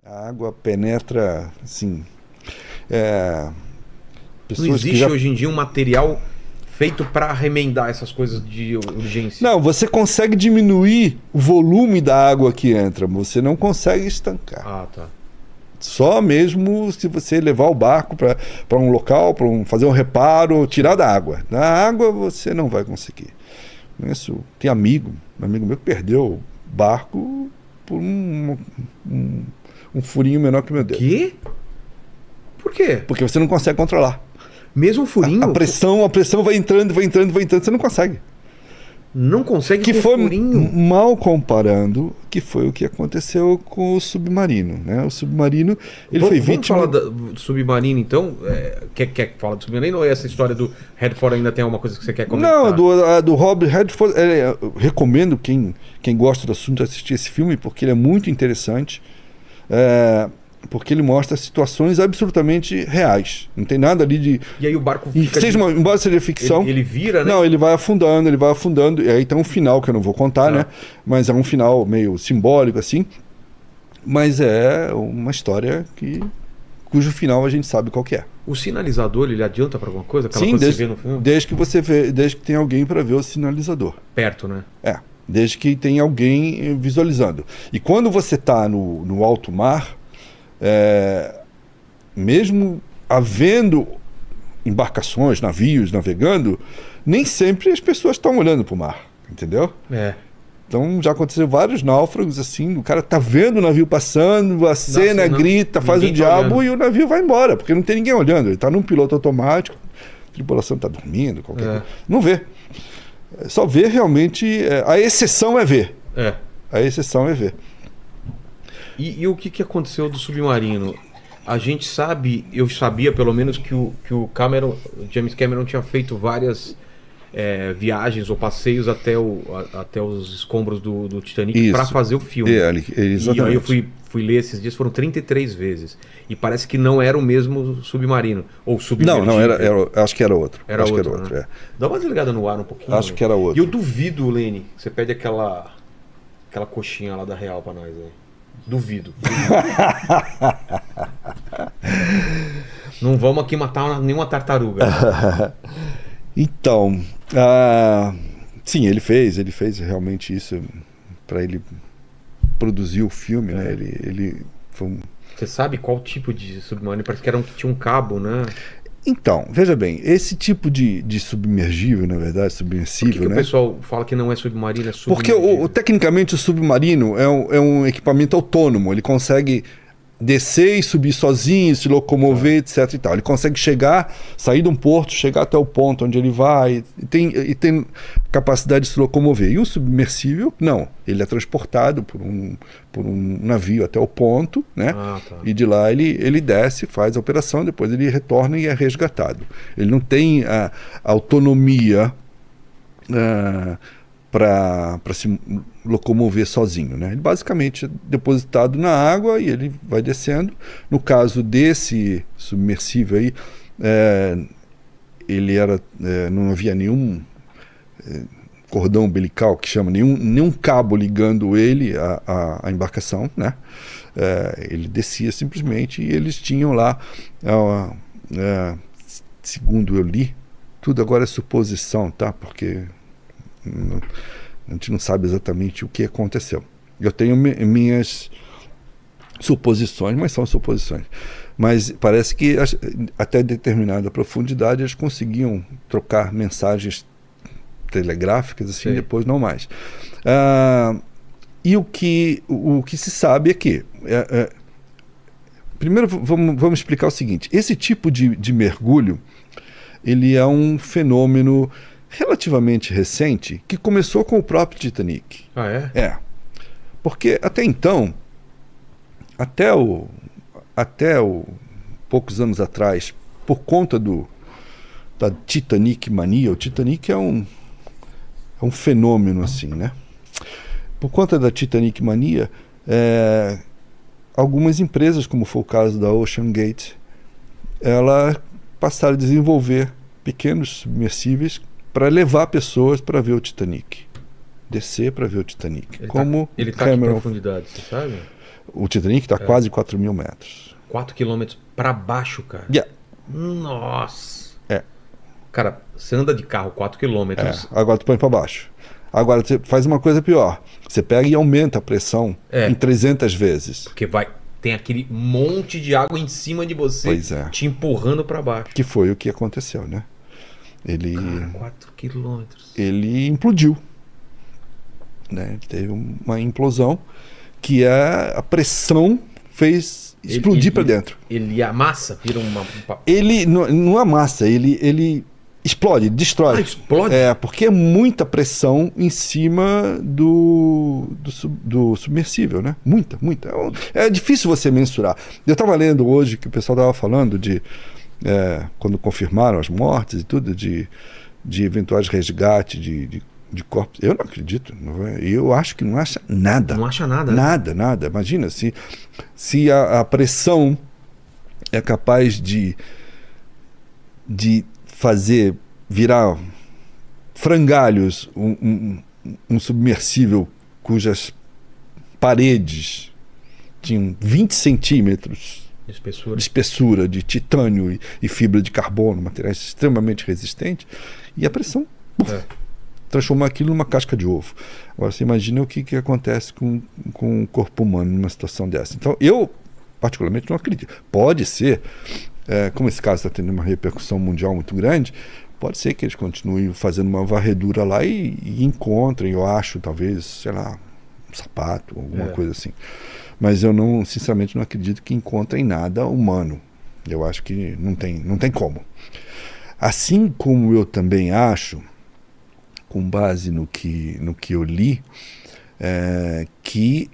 A água penetra, assim... Não existe hoje em dia um material feito para remendar essas coisas de urgência? Não, você consegue diminuir o volume da água que entra, você não consegue estancar. Ah, tá. Só mesmo se você levar o barco para um local, fazer um reparo, tirar da água. Na água você não vai conseguir. Isso, tem um amigo meu que perdeu o barco por um furinho menor que o meu dedo. Quê? Por quê? Porque você não consegue controlar. Mesmo um furinho? A pressão vai entrando, você não consegue. Não consegue Que com foi furinho? mal comparando, que foi o que aconteceu com o submarino, né? O submarino, ele foi vítima... Vamos falar do submarino, então? Quer falar do submarino ou essa história do Redford ainda tem alguma coisa que você quer comentar? Não, do Robert Redford, eu recomendo quem gosta do assunto assistir esse filme, porque ele é muito interessante. Porque ele mostra situações absolutamente reais. Não tem nada ali de... E aí o barco fica... Embora seja ficção... Ele vira, né? Não, ele vai afundando. E aí tem um final que eu não vou contar, né? Mas é um final meio simbólico, assim. Mas é uma história cujo final a gente sabe qual que é. O sinalizador, ele adianta para alguma coisa? Sim, desde que tem alguém para ver o sinalizador. Perto, né? Desde que tem alguém visualizando. E quando você está no alto mar... mesmo havendo embarcações, navios navegando, nem sempre as pessoas estão olhando para o mar, entendeu? Então já aconteceu vários náufragos assim, o cara tá vendo o navio passando, acena, grita, faz o diabo e o navio vai embora, porque não tem ninguém olhando, ele está num piloto automático, a tripulação está dormindo, qualquer coisa. Não vê. Só vê realmente, a exceção é ver. A exceção é ver. E o que aconteceu do submarino? A gente sabe, eu sabia pelo menos que o James Cameron tinha feito várias viagens ou passeios até os escombros do Titanic para fazer o filme. Exatamente. E aí eu fui ler esses dias, foram 33 vezes. E parece que não era o mesmo submarino. Ou submergível. Não, acho que era outro. Era outro, né? Dá uma desligada no ar um pouquinho. Acho que era outro. E eu duvido, Lene, que você pede aquela coxinha lá da Real para nós aí. Duvido. Não vamos aqui matar nenhuma tartaruga. Então, sim, ele fez realmente isso para ele produzir o filme, né? Ele foi Você sabe qual tipo de submarino? Parece que tinha um cabo, né? Então, veja bem, esse tipo de submergível, na verdade, submersível... Por que o pessoal fala que não é submarino, é submergível? Porque tecnicamente o submarino é um equipamento autônomo, ele consegue descer e subir sozinho, se locomover, etc e tal. Ele consegue sair de um porto, chegar até o ponto onde ele vai, e tem capacidade de se locomover. E um submersível, não. Ele é transportado por um navio até o ponto, né? E de lá ele desce, faz a operação, depois ele retorna e é resgatado. Ele não tem a autonomia para se locomover sozinho, né? Ele basicamente é depositado na água e ele vai descendo. No caso desse submersível aí, ele não havia nenhum cordão umbilical, que chama, nenhum cabo ligando ele à embarcação, né? Ele descia simplesmente e eles tinham lá, segundo eu li, tudo agora é suposição, tá? Porque a gente não sabe exatamente o que aconteceu. Eu tenho minhas suposições, mas são suposições. Mas parece que até determinada profundidade eles conseguiam trocar mensagens telegráficas, assim, depois não mais. E o que se sabe é que... primeiro vamos explicar o seguinte. Esse tipo de mergulho, ele é um fenômeno relativamente recente, que começou com o próprio Titanic. Porque até então, até poucos anos atrás, por conta da Titanic mania, o Titanic é um fenômeno assim, né? Por conta da Titanic mania, algumas empresas, como foi o caso da Ocean Gate, ela passaram a desenvolver pequenos submersíveis para levar pessoas para ver o Titanic, descer para ver o Titanic. Ele está em profundidade, você sabe? O Titanic está quase 4 mil metros. 4 quilômetros para baixo, cara. Yeah. Nossa. É. Cara, você anda de carro 4 quilômetros. Agora tu põe para baixo. Agora você faz uma coisa pior. Você pega e aumenta a pressão em 300 vezes. Porque tem aquele monte de água em cima de você, te empurrando para baixo. Que foi o que aconteceu, né? Ele... Cara, 4 quilômetros. Ele implodiu. Né? Teve uma implosão que a pressão fez explodir para dentro. Ele amassa, vira uma... Ele não amassa, ele explode, destrói. Explode? Porque é muita pressão em cima do submersível, né? Muita. É difícil você mensurar. Eu estava lendo hoje que o pessoal estava falando de... quando confirmaram as mortes e tudo, de eventuais resgates de corpos. Eu não acredito. Eu acho que não acha nada. Não acha nada? Nada. Imagina, se a pressão é capaz de fazer virar frangalhos um submersível cujas paredes tinham 20 centímetros de espessura, de titânio e fibra de carbono, materiais extremamente resistentes, e a pressão transformar aquilo numa casca de ovo. Agora você imagina o que acontece com o corpo humano numa situação dessa. Então eu particularmente não acredito. Pode ser, como esse caso está tendo uma repercussão mundial muito grande, pode ser que eles continuem fazendo uma varredura lá e encontrem, eu acho, talvez, sei lá, um sapato, alguma coisa assim. Mas eu sinceramente não acredito que encontrem nada humano. Eu acho que não tem como. Assim como eu também acho, com base no que eu li, que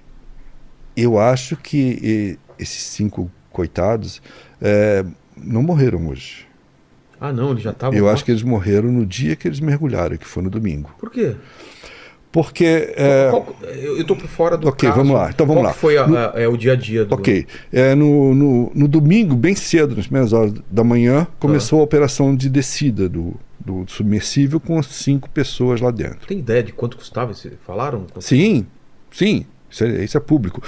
eu acho que esses 5 coitados não morreram hoje. Ah, não, eles já estavam... Eu acho que eles morreram no dia que eles mergulharam, que foi no domingo. Por quê? Porque... eu estou por fora do caso. Vamos lá. Então vamos lá. Qual foi o dia a dia do... Ok. No domingo, bem cedo, nas primeiras horas da manhã, começou a operação de descida do submersível com 5 pessoas lá dentro. Tem ideia de quanto custava? Falaram? Sim. Isso é público.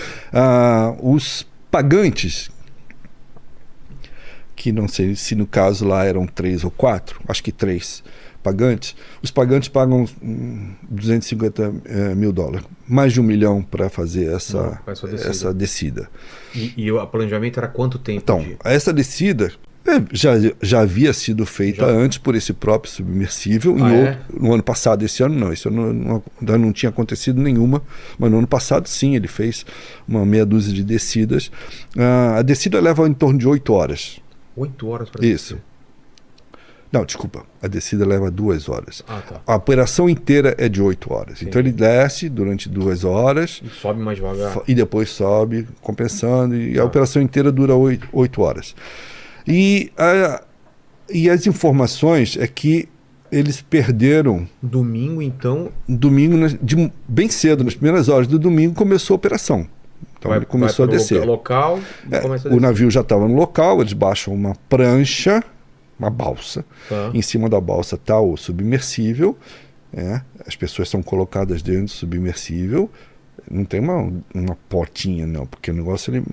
Os pagantes, que não sei se no caso lá eram 3 ou 4, acho que 3 pagantes, os pagantes pagam $250 mil, mais de $1 milhão para fazer essa descida. E o planejamento era quanto tempo? Então, essa descida já havia sido feita antes por esse próprio submersível, no ano passado. Esse ano não, ainda não tinha acontecido nenhuma, mas no ano passado sim, ele fez uma meia dúzia de descidas. A descida leva em torno de 8 horas. 8 horas para descer? Isso. Não, desculpa, a descida leva 2 horas. Tá. A operação inteira é de 8 horas. Sim. Então ele desce durante 2 horas. E sobe mais devagar. E depois sobe, compensando. E a operação inteira dura 8 horas. E as informações é que eles perderam... Domingo, então... Domingo, bem cedo, nas primeiras horas do domingo, começou a operação. Então ele começou a descer. Local, começa a descer. O navio já estava no local, eles baixam uma prancha, uma balsa. Em cima da balsa está o submersível. As pessoas são colocadas dentro do submersível. Não tem uma portinha, não, porque o negócio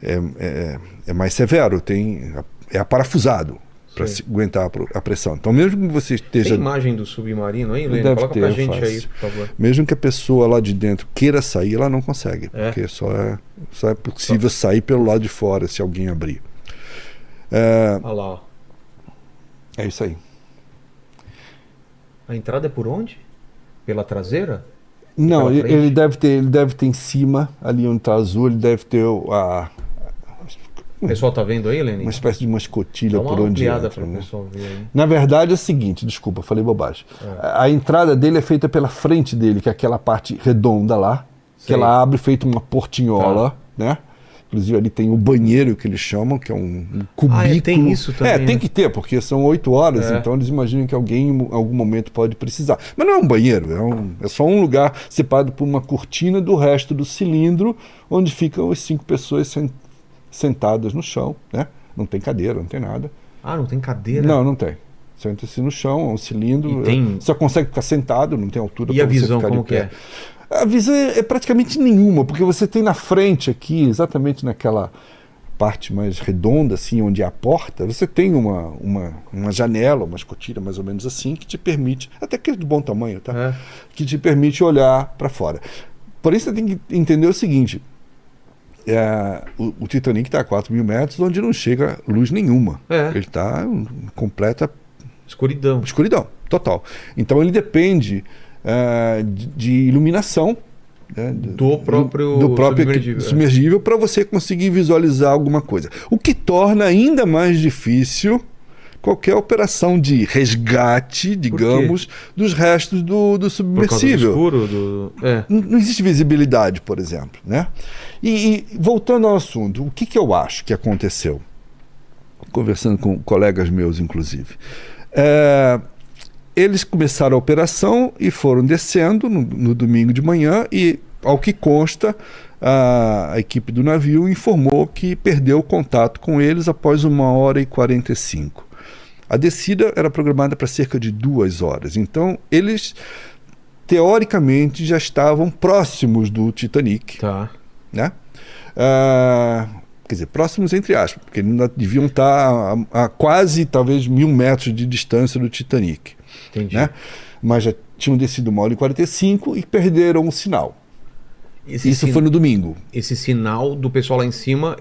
é mais severo, é aparafusado para aguentar a pressão. Então, mesmo que você esteja... Tem imagem do submarino aí, Lênin? Coloca pra gente aí, por favor. Mesmo que a pessoa lá de dentro queira sair, ela não consegue, porque só é possível sair pelo lado de fora, se alguém abrir. Olha lá, ó. É isso aí. A entrada é por onde? Pela traseira? Não, ele deve ter em cima, ali onde está azul, ele deve ter o pessoal tá vendo aí, Lênin? Uma espécie de uma escotilha por onde entra. Para o pessoal ver aí. Na verdade é o seguinte, desculpa, falei bobagem. A entrada dele é feita pela frente dele, que é aquela parte redonda lá, que ela abre feito uma portinhola, né? Inclusive ali tem o banheiro que eles chamam, que é um cubículo. Tem isso também. Tem que ter, porque são 8 horas, então eles imaginam que alguém em algum momento pode precisar. Mas não é um banheiro, é só um lugar separado por uma cortina do resto do cilindro, onde ficam as 5 pessoas sentadas no chão, né? Não tem cadeira, não tem nada. Não tem cadeira? Não tem. Senta-se no chão, é um cilindro. Só consegue ficar sentado, não tem altura para você ficar de pé. A visão é praticamente nenhuma, porque você tem na frente aqui, exatamente naquela parte mais redonda, assim, onde é a porta, você tem uma janela, uma escotilha mais ou menos assim, que te permite, até que é de bom tamanho, tá? Que te permite olhar para fora. Porém, você tem que entender o seguinte, o Titanic está a 4.000 metros, onde não chega luz nenhuma. Ele está em completa escuridão, total. Então ele depende de iluminação, né, do próprio submergível para você conseguir visualizar alguma coisa. O que torna ainda mais difícil qualquer operação de resgate, digamos, dos restos do submersível. Por causa do escuro? Não existe visibilidade, por exemplo. Né? E voltando ao assunto, o que eu acho que aconteceu? Conversando com colegas meus, inclusive. Eles começaram a operação e foram descendo no domingo de manhã e, ao que consta, a equipe do navio informou que perdeu o contato com eles após 1h45. A descida era programada para cerca de 2 horas. Então, eles, teoricamente, já estavam próximos do Titanic. Tá. Né? Quer dizer, próximos entre aspas, porque ainda deviam estar a quase, talvez, 1.000 metros de distância do Titanic. Entendi. Né? Mas já tinham descido 1h45 e perderam o sinal. Isso foi no domingo. Esse sinal do pessoal lá em cima,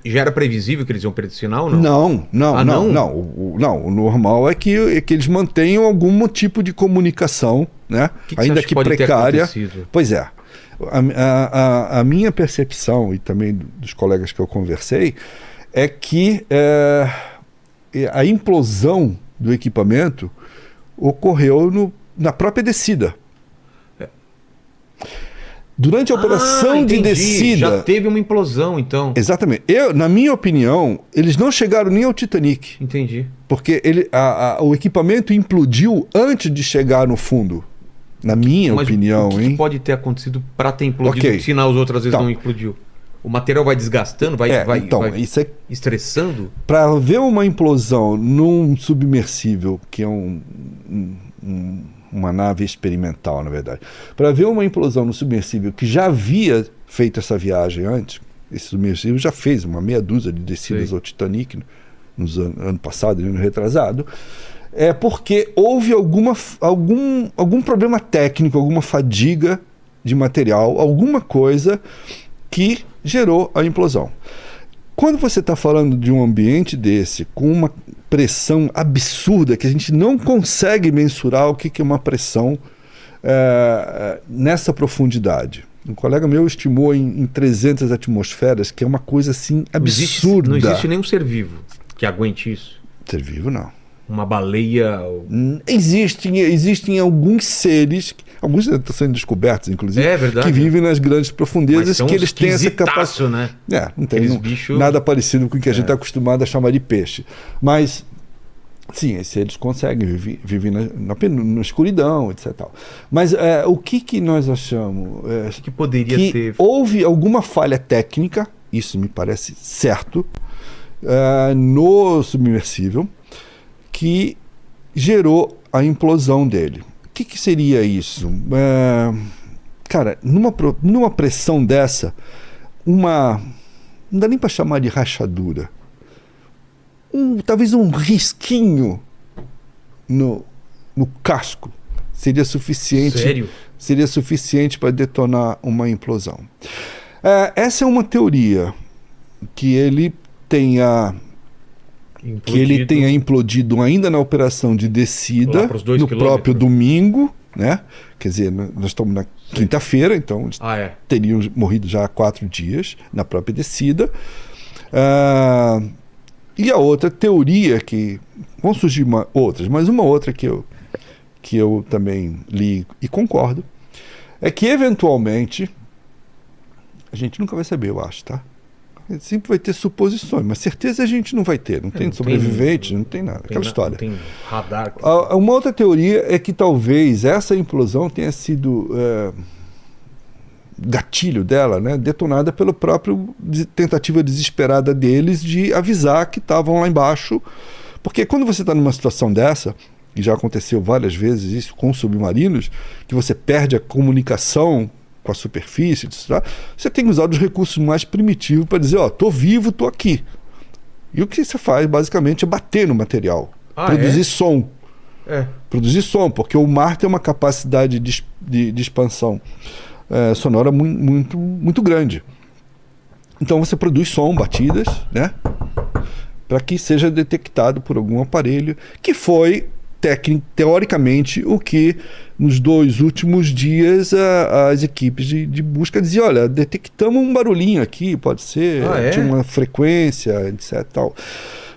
já era previsível que eles iam perder o sinal, não? Não. O normal é que eles mantenham algum tipo de comunicação, né? Ainda que precária. Pois é. A minha percepção, e também dos colegas que eu conversei, é que a implosão do equipamento ocorreu na própria descida. Durante a operação de descida... Já teve uma implosão, então. Exatamente. Na minha opinião, eles não chegaram nem ao Titanic. Entendi. Porque o equipamento implodiu antes de chegar no fundo. Na minha opinião, o que pode ter acontecido para ter implodido, se nas outras vezes não implodiu? O material vai desgastando, vai isso estressando? Para ver uma implosão num submersível, que é uma nave experimental, na verdade. Para ver uma implosão no submersível que já havia feito essa viagem antes, esse submersível já fez uma meia dúzia de descidas ao Titanic no ano passado, no ano retrasado, é porque houve algum problema técnico, alguma fadiga de material, alguma coisa que gerou a implosão. Quando você está falando de um ambiente desse, com uma pressão absurda, que a gente não consegue mensurar o que é uma pressão nessa profundidade. Um colega meu estimou em 300 atmosferas, que é uma coisa assim absurda. Não existe nenhum ser vivo que aguente isso. Ser vivo, não. Uma baleia... Existem alguns seres, alguns estão sendo descobertos, inclusive, que vivem nas grandes profundezas, que eles têm essa capacidade. Né? Não tem nada parecido com o que a gente está acostumado a chamar de peixe. Mas, sim, esses seres conseguem, vivem na escuridão, etc. Mas o que nós achamos? Que poderia ter... Houve alguma falha técnica, isso me parece certo, no submersível, que gerou a implosão dele. O que seria isso? Cara, numa pressão dessa, não dá nem para chamar de rachadura. Talvez um risquinho no casco seria suficiente. Sério? Seria suficiente para detonar uma implosão. Essa é uma teoria que ele tenha implodido ainda na operação de descida, no próprio domingo, né? Quer dizer, nós estamos na quinta-feira, então eles teriam morrido já há 4 dias na própria descida. E a outra teoria vão surgir outras, mas uma outra que eu também li e concordo, é que eventualmente a gente nunca vai saber, eu acho, tá? Sempre vai ter suposições, mas certeza a gente não vai ter. Não tem sobrevivente, não tem nada. Aquela história. Não tem radar. Uma outra teoria é que talvez essa implosão tenha sido gatilho dela, né, detonada pela própria tentativa desesperada deles de avisar que estavam lá embaixo. Porque quando você está numa situação dessa, e já aconteceu várias vezes isso com submarinos, que você perde a comunicação com a superfície, etc., você tem que usar os recursos mais primitivos para dizer, ó, tô vivo, tô aqui. E o que você faz, basicamente, é bater no material, produzir som. Produzir som, porque o mar tem uma capacidade de expansão sonora muito, muito grande. Então você produz som, batidas, né? Para que seja detectado por algum aparelho, que foi, teoricamente, o que nos 2 últimos dias as equipes de busca diziam, olha, detectamos um barulhinho aqui, pode ser, tinha uma frequência, etc. Tal.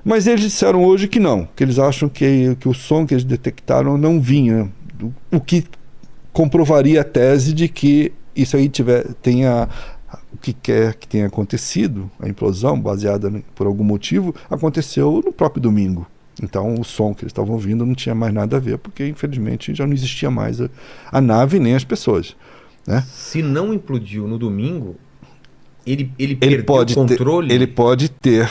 Mas eles disseram hoje que não, que eles acham que o som que eles detectaram não vinha, o que comprovaria a tese de que isso aí tenha o que quer que tenha acontecido, a implosão baseada por algum motivo, aconteceu no próprio domingo. Então o som que eles estavam ouvindo não tinha mais nada a ver, porque infelizmente já não existia mais a nave nem as pessoas, né? Se não implodiu no domingo, ele perdeu o controle? Ele pode ter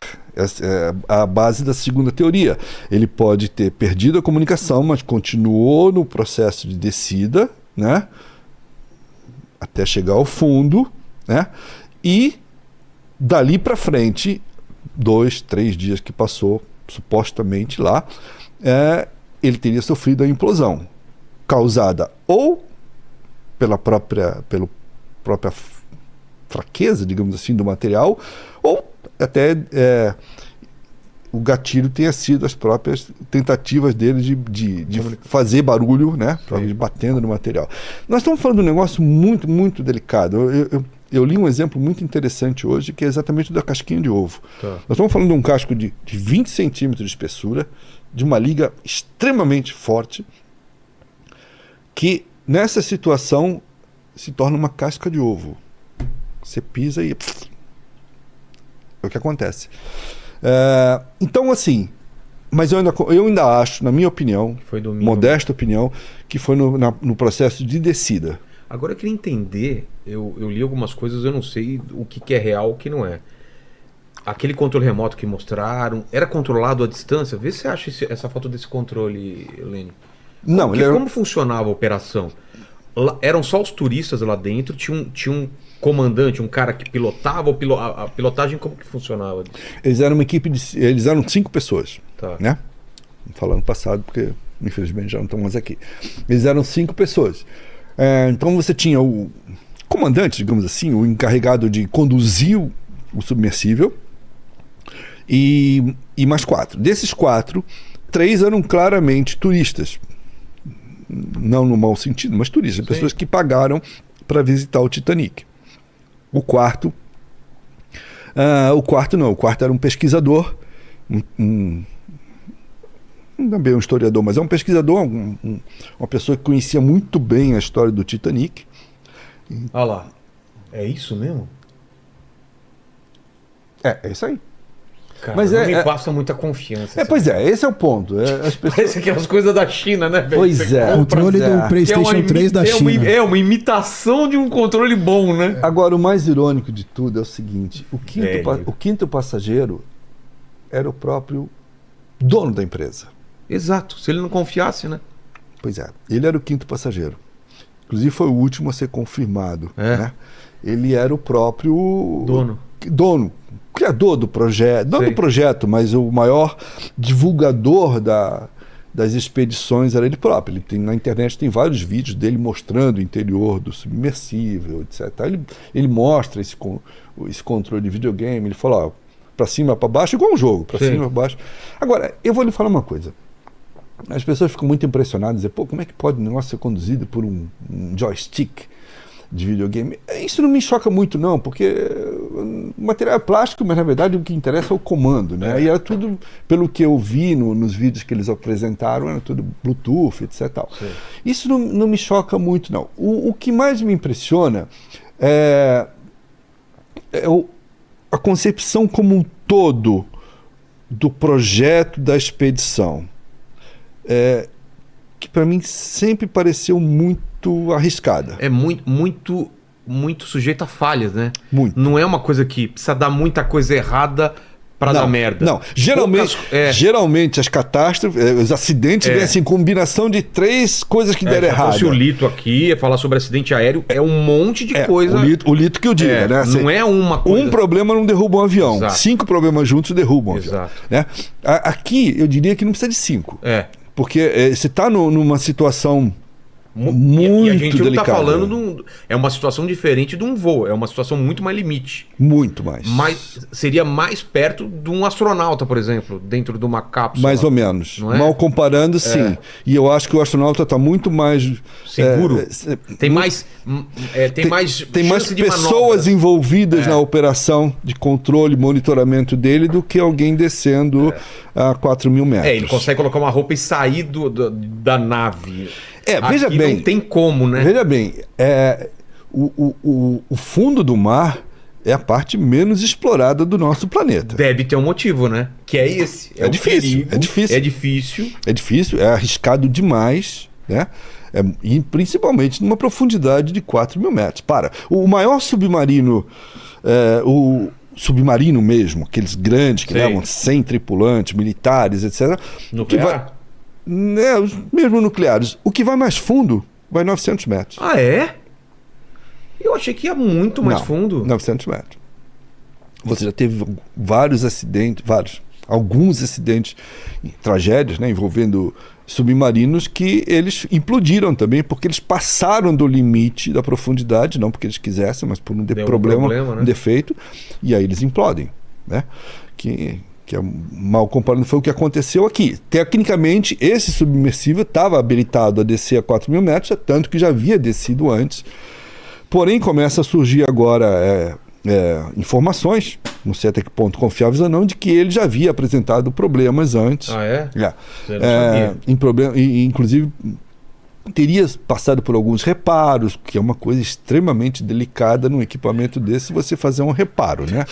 a base da segunda teoria. Ele pode ter perdido a comunicação, mas continuou no processo de descida, né? Até chegar ao fundo, né? E dali para frente, 2, 3 dias que passou supostamente lá, ele teria sofrido a implosão, causada ou pela própria fraqueza, digamos assim, do material, ou até o gatilho tenha sido as próprias tentativas dele de fazer barulho, né, batendo no material. Nós estamos falando de um negócio muito, muito delicado. Eu li um exemplo muito interessante hoje, que é exatamente da casquinha de ovo. Nós estamos falando de um casco de 20 centímetros de espessura, de uma liga extremamente forte, que nessa situação se torna uma casca de ovo. Você pisa e... é o que acontece. Então, assim... Mas eu ainda acho, na minha opinião, modesta opinião, que foi no processo de descida. Agora eu queria entender, eu li algumas coisas, eu não sei o que é real, o que não é. Aquele controle remoto que mostraram, era controlado à distância? Vê se você acha essa foto desse controle, Lênin. Não, como funcionava a operação? Eram só os turistas lá dentro, tinha um comandante, um cara que pilotava, a pilotagem como que funcionava? Eles eram uma equipe eles eram 5 pessoas, né? Falando passado, porque infelizmente já não estão mais aqui. Eles eram 5 pessoas. Então você tinha o comandante, digamos assim, o encarregado de conduzir o submersível e mais 4. Desses 4, 3 eram claramente turistas. Não no mau sentido, mas turistas, pessoas que pagaram para visitar o Titanic. O quarto era um pesquisador, não é bem um historiador, mas é um pesquisador, uma pessoa que conhecia muito bem a história do Titanic. Olha lá, é isso mesmo? É isso aí. Cara, mas não me passa muita confiança. Pois esse é o ponto. As pessoas... Parece aquelas coisas da China, né, velho? Pois é. Controle do PlayStation 3 da China. É uma imitação de um controle bom, né? Agora, o mais irônico de tudo é o seguinte: o quinto passageiro era o próprio dono da empresa. Exato. Se ele não confiasse, né? Pois é. Ele era o 5º passageiro. Inclusive, foi o último a ser confirmado. Né? Ele era o próprio... Dono. Criador do projeto, não do projeto, mas o maior divulgador das expedições era ele próprio. Na internet tem vários vídeos dele mostrando o interior do submersível, etc. Ele mostra esse controle de videogame, ele fala, ó, para cima, para baixo, igual um jogo, para cima, para baixo. Agora, eu vou lhe falar uma coisa. As pessoas ficam muito impressionadas, dizem, pô, como é que pode um negócio ser conduzido por um joystick de videogame? Isso não me choca muito, não, porque o material é plástico, mas na verdade o que interessa é o comando, né? E era tudo, pelo que eu vi nos vídeos que eles apresentaram, era tudo Bluetooth, etc. Tal. Isso não me choca muito, não. O que mais me impressiona é a concepção como um todo do projeto da expedição, que para mim sempre pareceu muito arriscada. É muito sujeito a falhas, né? Muito. Não é uma coisa que precisa dar muita coisa errada pra dar merda. Não, geralmente as catástrofes, os acidentes vêm assim, combinação de 3 coisas que deram errado. Se o Lito aqui falar sobre acidente aéreo, é um monte de coisa. O Lito que eu digo, né? Assim, não é uma coisa. Um problema não derruba um avião. Exato. 5 problemas juntos derrubam um avião. Né? Aqui, eu diria que não precisa de 5. Porque você está numa situação muito e a gente não delicada. Tá falando é uma situação diferente de um voo, é uma situação muito mais limite. Muito mais. Mas seria mais perto de um astronauta, por exemplo, dentro de uma cápsula. Mais ou menos. Não é? Mal comparando, sim. E eu acho que o astronauta está muito mais seguro. Tem mais pessoas envolvidas na operação de controle, monitoramento dele do que alguém descendo a 4.000 metros. Ele consegue colocar uma roupa e sair da nave. Veja bem. Não tem como, né? Veja bem, o fundo do mar é a parte menos explorada do nosso planeta. Deve ter um motivo, né? Que é esse. É difícil. Perigo, é difícil. É arriscado demais, né? E principalmente numa profundidade de 4.000 metros. O maior submarino, o submarino mesmo, aqueles grandes que levam 100 tripulantes, militares, etc. Nuclear? Os mesmos nucleares. O que vai mais fundo vai 900 metros. Ah, é? Eu achei que ia muito mais fundo. 900 metros. Você já teve vários acidentes, alguns acidentes, tragédias, né, envolvendo submarinos que eles implodiram também, porque eles passaram do limite da profundidade, não porque eles quisessem, mas por um problema, né? Um defeito, e aí eles implodem, né? Que é mal comparando, foi o que aconteceu aqui. Tecnicamente, esse submersível estava habilitado a descer a 4.000 metros, tanto que já havia descido antes. Porém, começa a surgir agora informações, não sei até que ponto confiáveis ou não, de que ele já havia apresentado problemas antes. Ah, é? Você não sabia. Inclusive, teria passado por alguns reparos, que é uma coisa extremamente delicada num equipamento desse, se você fazer um reparo, né?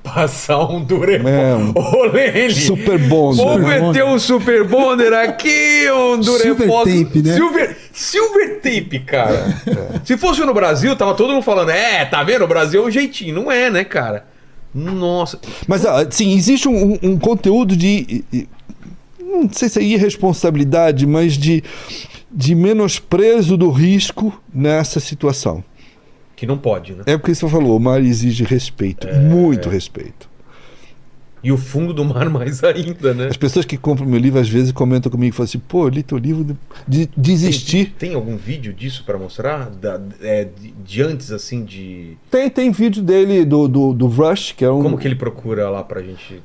Passar um Durepon. Ô, Lene! Super Bonder. Vou meter um Super Bonder aqui, um Durepon. Silver Tape, né? Silver Tape, cara. Se fosse no Brasil, tava todo mundo falando, tá vendo? O Brasil é um jeitinho. Não é, né, cara? Nossa. Mas, sim, existe um conteúdo de... Não sei se é irresponsabilidade, mas de menosprezo do risco nessa situação. Que não pode, né? É porque você falou, o mar exige respeito, muito respeito. E o fundo do mar mais ainda, né? As pessoas que compram meu livro às vezes comentam comigo e falam assim, pô, eu li teu livro de desistir. Tem algum vídeo disso para mostrar? De antes, assim, de... Tem vídeo dele, do Rush, que é um... Como que ele procura lá pra gente...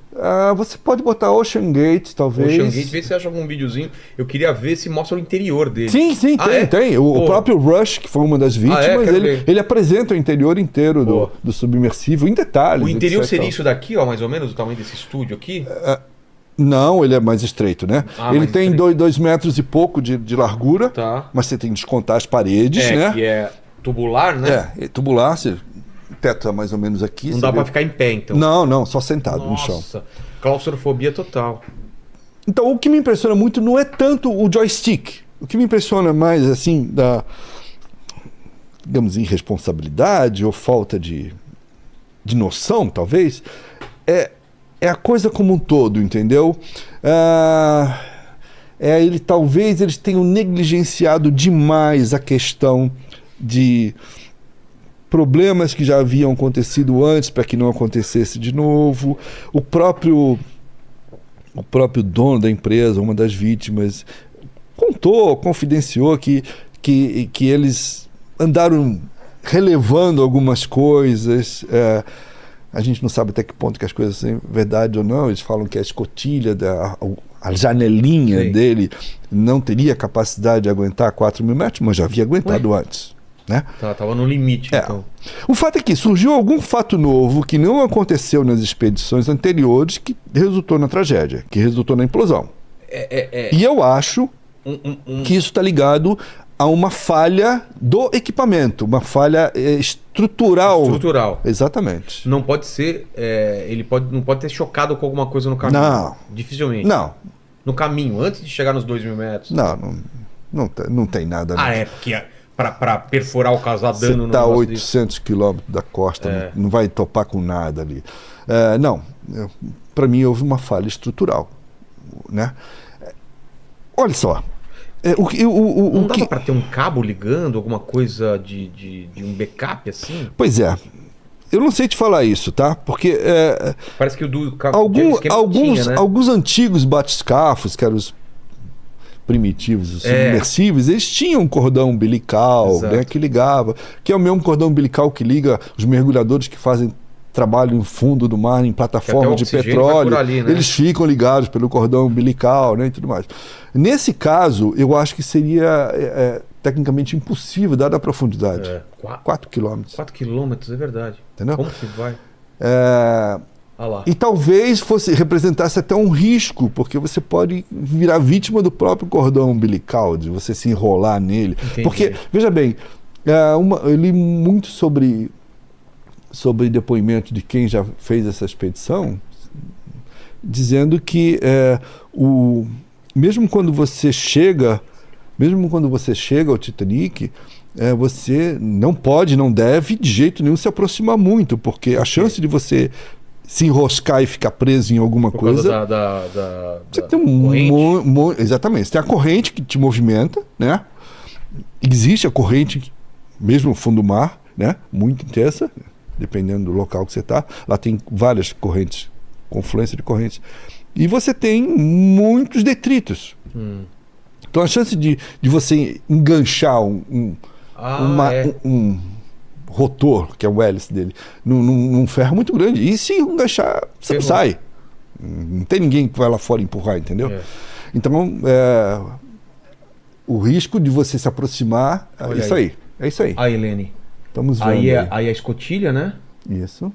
você pode botar Ocean Gate, talvez. Ocean Gate, vê se acha algum videozinho. Eu queria ver se mostra o interior dele. Sim, tem. O próprio Rush, que foi uma das vítimas, ele apresenta o interior inteiro do submersível em detalhes. O interior seria isso daqui, ó, mais ou menos, o tamanho desse estúdio aqui? Não, ele é mais estreito, né? Ele tem 2 metros e pouco de largura, mas você tem que descontar as paredes, né? Que é tubular, né? Tubular, o teto tá mais ou menos aqui. Não dá pra ficar em pé, então? Não, só sentado no chão. Nossa, claustrofobia total. Então, o que me impressiona muito não é tanto o joystick. O que me impressiona mais, assim, digamos, irresponsabilidade ou falta de noção, talvez, é a coisa como um todo, entendeu? Talvez eles tenham negligenciado demais a questão de problemas que já haviam acontecido antes para que não acontecesse de novo. O próprio dono da empresa, uma das vítimas, confidenciou que eles andaram relevando algumas coisas. A gente não sabe até que ponto que as coisas são verdade ou não. Eles falam que a escotilha, a janelinha dele não teria capacidade de aguentar 4.000 metros, mas já havia aguentado antes. Né? Tava no limite, então. O fato é que surgiu algum fato novo que não aconteceu nas expedições anteriores que resultou na tragédia, que resultou na implosão. E eu acho que isso está ligado a uma falha do equipamento, uma falha estrutural. Estrutural. Exatamente. Não pode ser, não pode ter chocado com alguma coisa no caminho. Não. Dificilmente. Não. No caminho, antes de chegar nos 2.000 metros. Não tem nada. Porque Pra perfurar o causar dano no negócio. Você está a 800 quilômetros da costa, não vai topar com nada ali. Não, para mim houve uma falha estrutural, né? Olha só. Não dava para ter um cabo ligando, alguma coisa de um backup assim? Pois é. Eu não sei te falar isso, tá? Porque parece que o do alguns antigos batiscafos, que eram os primitivos, os submersíveis, eles tinham um cordão umbilical, né, que ligava, que é o mesmo cordão umbilical que liga os mergulhadores que fazem trabalho no fundo do mar, em plataforma de petróleo, ali, né? Eles ficam ligados pelo cordão umbilical, né, e tudo mais. Nesse caso, eu acho que seria tecnicamente impossível, dada a profundidade. 4 quilômetros. 4 quilômetros, é verdade. Entendeu? Como que vai? E talvez representasse até um risco, porque você pode virar vítima do próprio cordão umbilical, de você se enrolar nele. Entendi. Porque, veja bem, eu li muito sobre depoimento de quem já fez essa expedição, dizendo que mesmo quando você chega ao Titanic, você não deve de jeito nenhum se aproximar muito, porque a chance de você se enroscar e ficar preso em alguma coisa... Você tem exatamente, você tem a corrente que te movimenta, né? Existe a corrente, mesmo no fundo do mar, né? Muito intensa, dependendo do local que você está. Lá tem várias correntes, confluência de correntes. E você tem muitos detritos. Então a chance de você enganchar um rotor, que é o hélice dele, num ferro muito grande. E se enganchar, você não sai. Não tem ninguém que vai lá fora empurrar, entendeu? Então, o risco de você se aproximar, é isso aí. Aí, Helene. Estamos vendo aí a escotilha, né? Isso.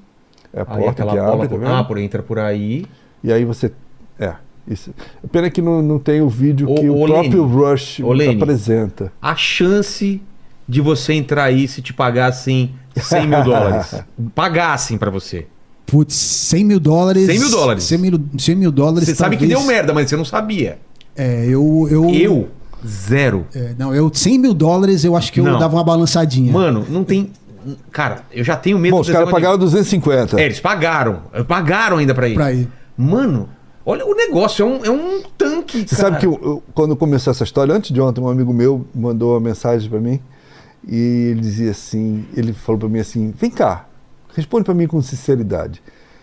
É a porta que abre. Entra por aí. E aí você... Isso. Pena que não tem o vídeo que o próprio Rush apresenta. A chance de você entrar aí se te pagassem $100 mil. Pagassem pra você. Putz, $100 mil. $100 mil. Você sabe que deu merda, mas você não sabia. Eu zero. $100 mil eu acho que eu dava uma balançadinha. Mano, não tem... Cara, eu já tenho medo... Bom, os caras pagaram 250. Eles pagaram. Pagaram ainda pra ir. Mano... Olha o negócio, é um tanque, Você sabe que quando começou essa história, antes de ontem, um amigo meu mandou uma mensagem para mim e ele dizia assim, ele falou para mim assim, vem cá, responde para mim com sinceridade.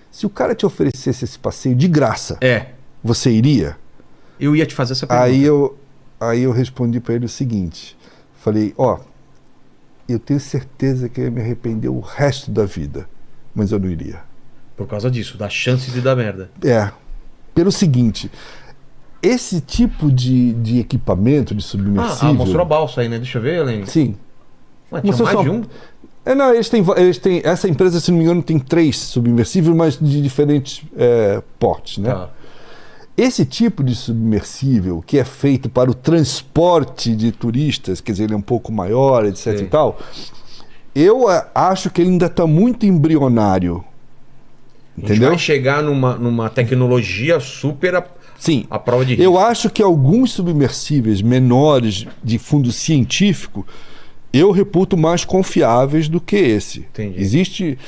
Se o cara te oferecesse esse passeio de graça, você iria? Eu ia te fazer essa pergunta. Aí eu respondi para ele o seguinte, falei, eu tenho certeza que eu ia me arrepender o resto da vida, mas eu não iria. Por causa disso, da chance de dar merda. Pelo seguinte, esse tipo de equipamento de submersível... mostrou a balsa aí, né? Deixa eu ver, Helene. Sim. Ué, tinha mais de um? Não, eles têm... Essa empresa, se não me engano, tem 3 submersíveis, mas de diferentes portes, né? Tá. Esse tipo de submersível, que é feito para o transporte de turistas, quer dizer, ele é um pouco maior, etc e tal, eu acho que ele ainda está muito embrionário. Entendeu? A gente vai chegar numa tecnologia super à prova de risco. Eu acho que alguns submersíveis menores de fundo científico eu reputo mais confiáveis do que esse. Entendi. Existe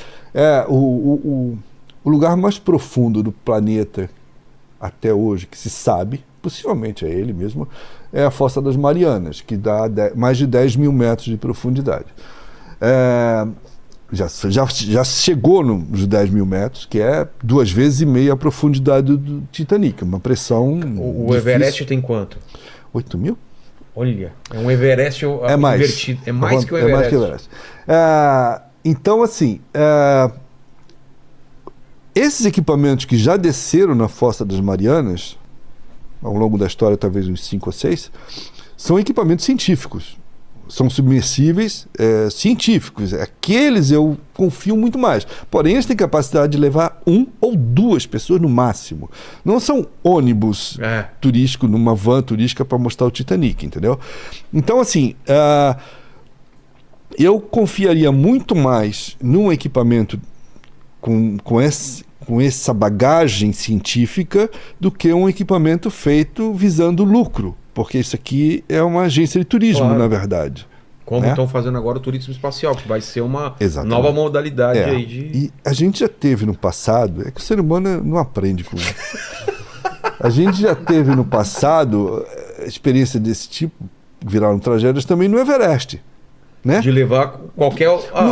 o lugar mais profundo do planeta até hoje, que se sabe, possivelmente é ele mesmo, é a Fossa das Marianas, que dá mais de 10 mil metros de profundidade. Já chegou nos 10 mil metros, que é 2,5 vezes a profundidade do Titanic, uma pressão O Everest tem quanto? 8 mil? Olha, é um Everest invertido. É mais que o Everest. É mais que o Everest. Então, assim, esses equipamentos que já desceram na Fossa das Marianas, ao longo da história, talvez uns 5 ou 6, são equipamentos científicos. São submersíveis científicos. Aqueles eu confio muito mais. Porém, eles têm capacidade de levar 1 ou 2 pessoas no máximo. Não são ônibus turísticos, numa van turística para mostrar o Titanic, entendeu? Então, assim, eu confiaria muito mais num equipamento com essa bagagem científica do que um equipamento feito visando lucro. Porque isso aqui é uma agência de turismo, na verdade. Como estão fazendo agora o turismo espacial, que vai ser uma nova modalidade aí de... E a gente já teve no passado, é que o ser humano não aprende com isso. A gente já teve no passado experiência desse tipo, viraram tragédias também no Everest. Né? De levar qualquer...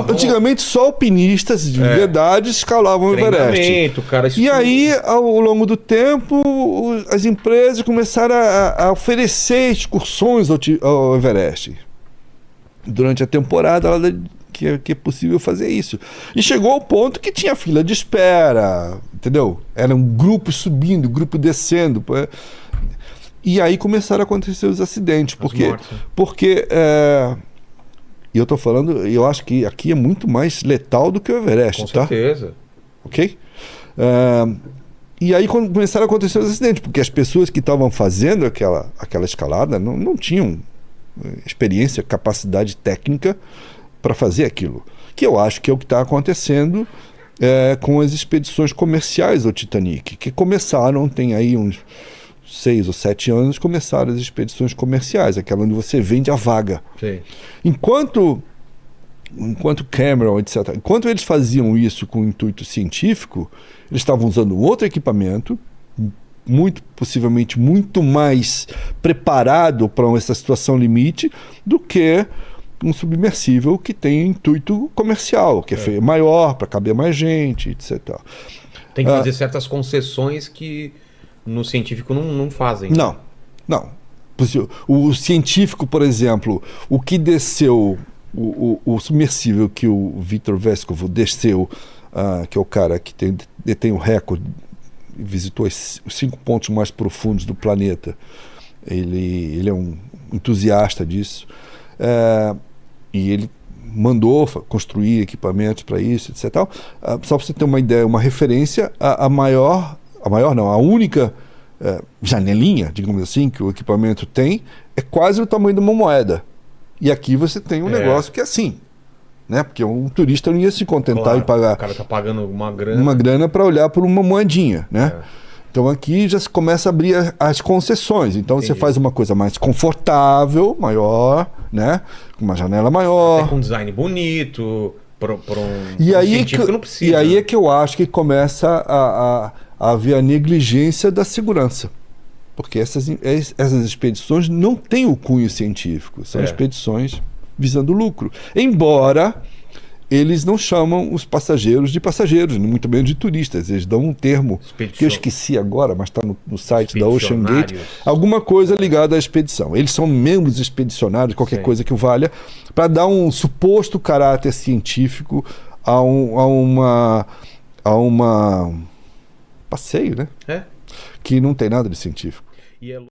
Antigamente só alpinistas de verdade escalavam o Everest. Cara, e aí, ao longo do tempo, as empresas começaram a oferecer excursões ao Everest. Durante a temporada, que é possível fazer isso. E chegou ao ponto que tinha fila de espera, entendeu? Era um grupo subindo, grupo descendo. E aí começaram a acontecer os acidentes. Porque e eu tô falando, eu acho que aqui é muito mais letal do que o Everest, tá? Com certeza. Ok? E aí começaram a acontecer os acidentes, porque as pessoas que estavam fazendo aquela escalada não tinham experiência, capacidade técnica para fazer aquilo. Que eu acho que é o que está acontecendo com as expedições comerciais ao Titanic, que começaram, tem aí uns 6 ou 7 anos, começaram as expedições comerciais, aquela onde você vende a vaga. Sim. Enquanto Cameron, etc., enquanto eles faziam isso com intuito científico, eles estavam usando outro equipamento, muito possivelmente muito mais preparado para essa situação limite do que um submersível que tem intuito comercial, que é maior, para caber mais gente, etc. Tem que fazer certas concessões que no científico não fazem. Não. O científico, por exemplo, o que desceu, o submersível que o Viktor Vescovo desceu, que é o cara que detém o recorde, visitou os 5 pontos mais profundos do planeta. Ele é um entusiasta disso. E ele mandou construir equipamentos para isso, etc. Só para você ter uma ideia, uma referência, a única janelinha, digamos assim, que o equipamento tem é quase o tamanho de uma moeda. E aqui você tem um negócio que é assim, né? Porque um turista não ia se contentar em pagar... O cara tá pagando uma grana para olhar por uma moedinha, né? Então aqui já se começa a abrir as concessões. Então você faz uma coisa mais confortável, maior, né? Com uma janela maior. Até com um design bonito, para um científico não precisa. E aí é que eu acho que começa a haver a negligência da segurança. Porque essas expedições não têm o cunho científico. São expedições visando lucro. Embora eles não chamam os passageiros de passageiros, muito menos de turistas. Eles dão um termo que eu esqueci agora, mas está no site da Ocean Gate. Alguma coisa ligada à expedição. Eles são membros expedicionários, qualquer coisa que o valha, para dar um suposto caráter científico a uma passeio, né? Que não tem nada de científico.